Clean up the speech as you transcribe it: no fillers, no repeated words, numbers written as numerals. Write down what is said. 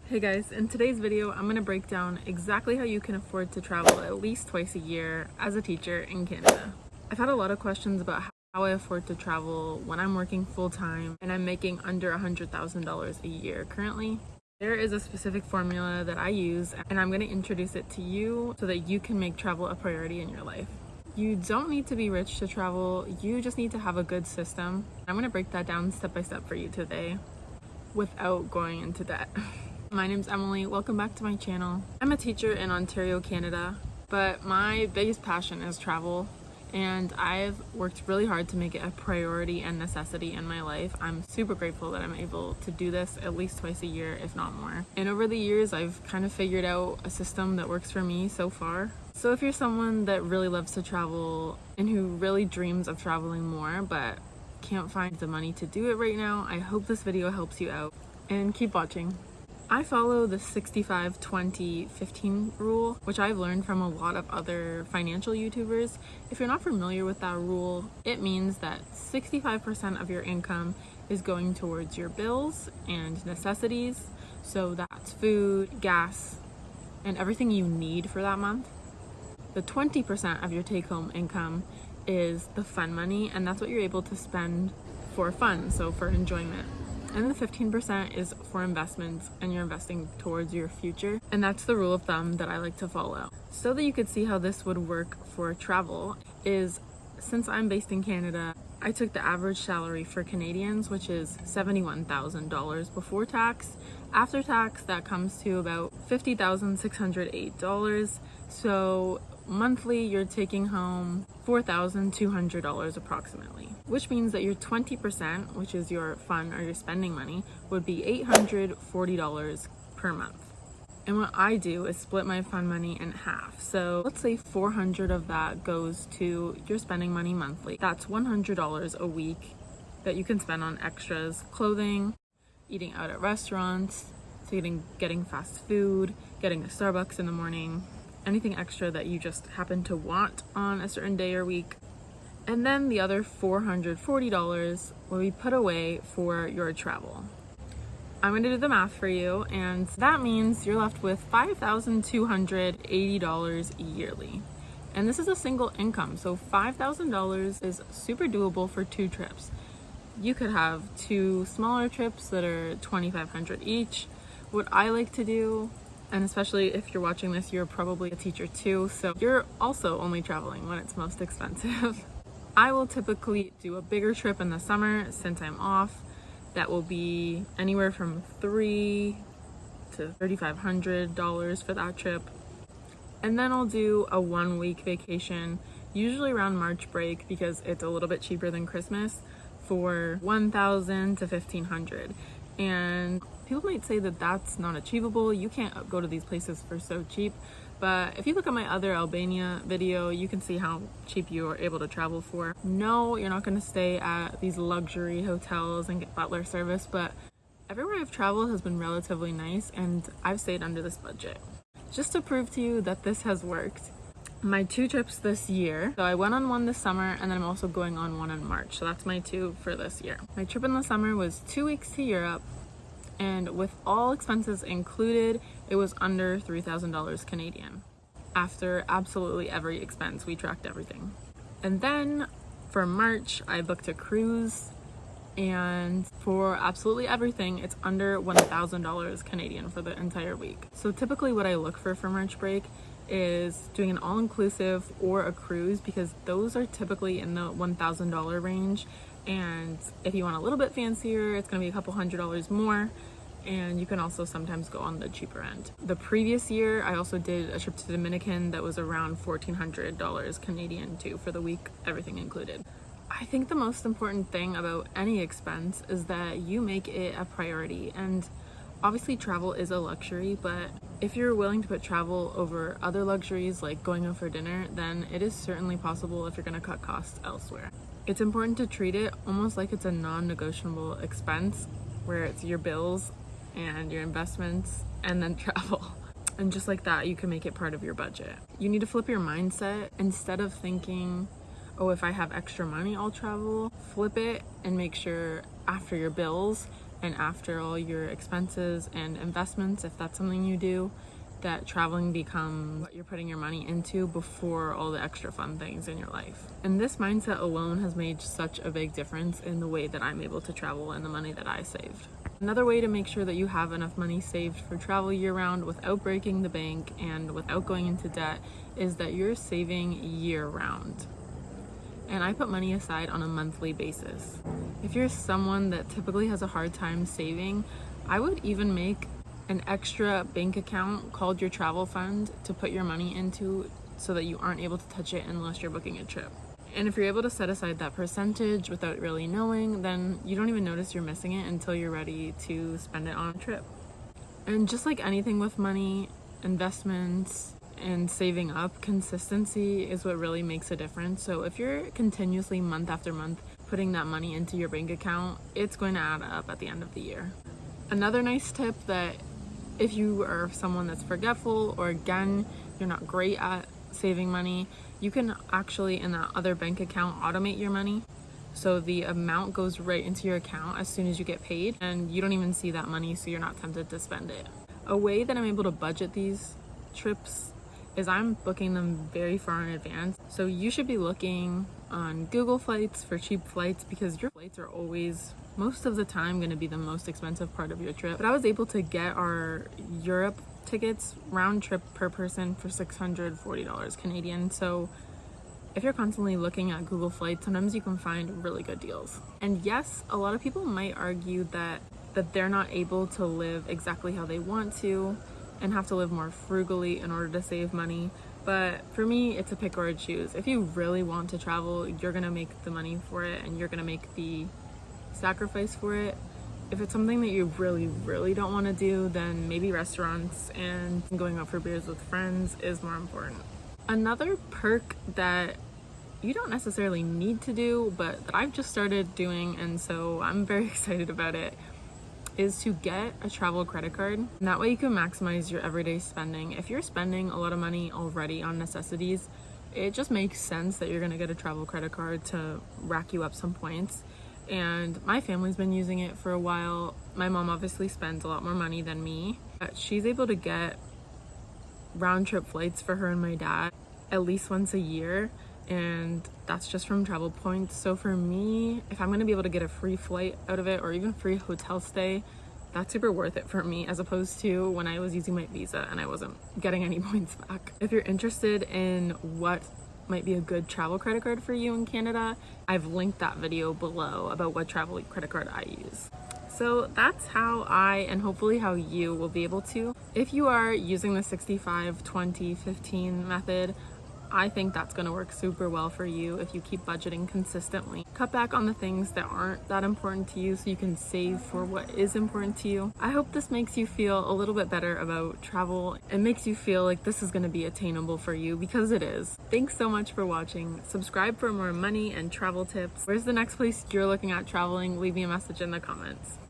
Hey guys, in today's video, I'm going to break down exactly how you can afford to travel at least twice a year as a teacher in Canada. I've had a lot of questions about how I afford to travel when I'm working full-time and I'm making under $100,000 a year currently. There is a specific formula that I use and I'm going to introduce it to you so that you can make travel a priority in your life. You don't need to be rich to travel, you just need to have a good system. I'm going to break that down step by step for you today without going into debt. My name's Emily, welcome back to my channel. I'm a teacher in Ontario, Canada, but my biggest passion is travel, and I've worked really hard to make it a priority and necessity in my life. I'm super grateful that I'm able to do this at least twice a year, if not more. And over the years, I've kind of figured out a system that works for me so far. So if you're someone that really loves to travel and who really dreams of traveling more, but can't find the money to do it right now, I hope this video helps you out, and keep watching. I follow the 65-20-15 rule, which I've learned from a lot of other financial YouTubers. If you're not familiar with that rule, it means that 65% of your income is going towards your bills and necessities. So that's food, gas, and everything you need for that month. The 20% of your take-home income is the fun money, and that's what you're able to spend for fun, so for enjoyment. And the 15% is for investments, and you're investing towards your future. And that's the rule of thumb that I like to follow. So that you could see how this would work for travel is, since I'm based in Canada, I took the average salary for Canadians, which is $71,000 before tax. After tax, that comes to about $50,608. So monthly, you're taking home $4,200 approximately, which means that your 20%, which is your fun or your spending money, would be $840 per month. And what I do is split my fun money in half. So let's say 400 of that goes to your spending money monthly. That's $100 a week that you can spend on extras, clothing, eating out at restaurants, so getting fast food, getting a Starbucks in the morning, anything extra that you just happen to want on a certain day or week. And then the other $440 will be put away for your travel. I'm going to do the math for you, and that means you're left with $5,280 yearly. And this is a single income, so $5,000 is super doable for 2 trips. You could have 2 smaller trips that are $2,500 each. What I like to do, and especially if you're watching this, you're probably a teacher too, so you're also only traveling when it's most expensive. I will typically do a bigger trip in the summer since I'm off. That will be anywhere from $3,000 to $3,500 for that trip. And then I'll do a 1-week vacation, usually around March break because it's a little bit cheaper than Christmas, for $1,000 to $1,500. And people might say that that's not achievable. You can't go to these places for so cheap. But if you look at my other Albania video, you can see how cheap you are able to travel for. No, you're not going to stay at these luxury hotels and get butler service, but everywhere I've traveled has been relatively nice, and I've stayed under this budget. Just to prove to you that this has worked, my 2 trips this year, so I went on one this summer, and then I'm also going on one in March, so that's my 2 for this year. My trip in the summer was 2 weeks to Europe, and with all expenses included, it was under $3,000 Canadian. After absolutely every expense, we tracked everything. And then for March, I booked a cruise, and for absolutely everything, it's under $1,000 Canadian for the entire week. So typically what I look for March break is doing an all-inclusive or a cruise, because those are typically in the $1,000 range. And if you want a little bit fancier, it's going to be a couple $100 more. And you can also sometimes go on the cheaper end. The previous year, I also did a trip to the Dominican that was around $1,400 Canadian too, for the week, everything included. I think the most important thing about any expense is that you make it a priority. And obviously travel is a luxury, but if you're willing to put travel over other luxuries like going out for dinner, then it is certainly possible if you're going to cut costs elsewhere. It's important to treat it almost like it's a non-negotiable expense, where it's your bills and your investments and then travel. And just like that, you can make it part of your budget. You need to flip your mindset. Instead of thinking, oh, if I have extra money, I'll travel, flip it and make sure after your bills and after all your expenses and investments, if that's something you do, that traveling becomes what you're putting your money into before all the extra fun things in your life. And this mindset alone has made such a big difference in the way that I'm able to travel and the money that I saved. Another way to make sure that you have enough money saved for travel year-round without breaking the bank and without going into debt is that you're saving year-round. And I put money aside on a monthly basis. If you're someone that typically has a hard time saving, I would even make an extra bank account called your travel fund to put your money into so that you aren't able to touch it unless you're booking a trip. And if you're able to set aside that percentage without really knowing, then you don't even notice you're missing it until you're ready to spend it on a trip. And just like anything with money, investments, and saving up, consistency is what really makes a difference. So if you're continuously month after month putting that money into your bank account, it's going to add up at the end of the year. Another nice tip that if you are someone that's forgetful, or again, you're not great at saving money, you can actually in that other bank account automate your money. So the amount goes right into your account as soon as you get paid and you don't even see that money, so you're not tempted to spend it. A way that I'm able to budget these trips is I'm booking them very far in advance. So you should be looking on Google Flights for cheap flights because your flights are always, most of the time, going to be the most expensive part of your trip. But I was able to get our Europe tickets round trip per person for $640 Canadian. So if you're constantly looking at Google Flights, sometimes you can find really good deals. And yes, a lot of people might argue that they're not able to live exactly how they want to and have to live more frugally in order to save money. But for me, it's a pick or a choose. If you really want to travel, you're gonna make the money for it and you're gonna make the sacrifice for it. If it's something that you really don't want to do, then maybe restaurants and going out for beers with friends is more important. Another perk that you don't necessarily need to do, but that I've just started doing, and so I'm very excited about it, is to get a travel credit card. And that way you can maximize your everyday spending. If you're spending a lot of money already on necessities, it just makes sense that you're gonna get a travel credit card to rack you up some points. And my family's been using it for a while. My mom obviously spends a lot more money than me, but she's able to get round trip flights for her and my dad at least once a year, and that's just from travel points. So for me, if I'm gonna be able to get a free flight out of it or even free hotel stay, that's super worth it for me, as opposed to when I was using my visa and I wasn't getting any points back. If you're interested in what might be a good travel credit card for you in Canada, I've linked that video below about what travel credit card I use. So that's how I, and hopefully how you, will be able to. If you are using the 65, 20, 15 method, I think that's going to work super well for you if you keep budgeting consistently. Cut back on the things that aren't that important to you so you can save for what is important to you. I hope this makes you feel a little bit better about travel and makes you feel like this is going to be attainable for you, because it is. Thanks so much for watching. Subscribe for more money and travel tips. Where's the next place you're looking at traveling? Leave me a message in the comments.